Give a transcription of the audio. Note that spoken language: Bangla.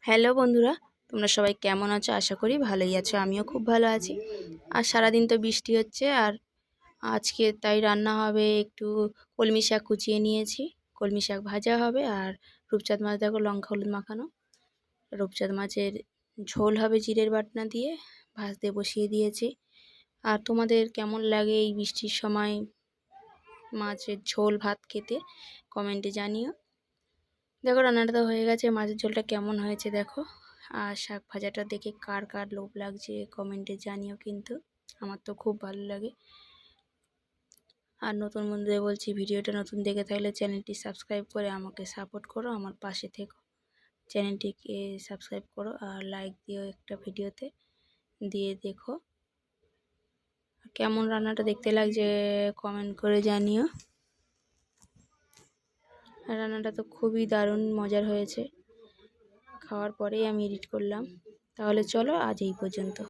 হ্যালো বন্ধুরা, তোমরা সবাই কেমন আছো? আশা করি ভালোই আছো। আমিও খুব ভালো আছি। আর সারাদিন তো বৃষ্টি হচ্ছে, আর আজকে তাই রান্না হবে একটু কলমি শাক কুচিয়ে নিয়েছি। কলমি শাক ভাজা হবে, আর রূপচাঁদ মাছ দেখো লঙ্কা হলুদ মাখানো। রূপচাঁদ মাছের ঝোল হবে জিরের বাটনা দিয়ে, ভাজতে বসিয়ে দিয়েছি। আর তোমাদের কেমন লাগে এই বৃষ্টির সময় মাছের ঝোল ভাত খেতে কমেন্টে জানিও। দেখো রান্নাটা তো হয়ে গেছে, মাছের ঝোলটা কেমন হয়েছে দেখো। আর শাক ভাজাটা দেখে কার কার লোভ লাগছে কমেন্টে জানিও, কিন্তু আমার তো খুব ভালো লাগে। আর নতুন বন্ধুদের বলছি, ভিডিওটা নতুন দেখে থাকলে চ্যানেলটি সাবস্ক্রাইব করে আমাকে সাপোর্ট করো, আমার পাশে থেকো। চ্যানেলটিকে সাবস্ক্রাইব করো আর লাইক দিও একটা ভিডিওতে, দিয়ে দেখো কেমন রান্নাটা দেখতে লাগছে কমেন্ট করে জানিও। রান্নাটা তো খুবই দারুণ মজার হয়েছে। খাওয়ার পরেই আমি এডিট করলাম। তাহলে চলো আজ এই পর্যন্ত।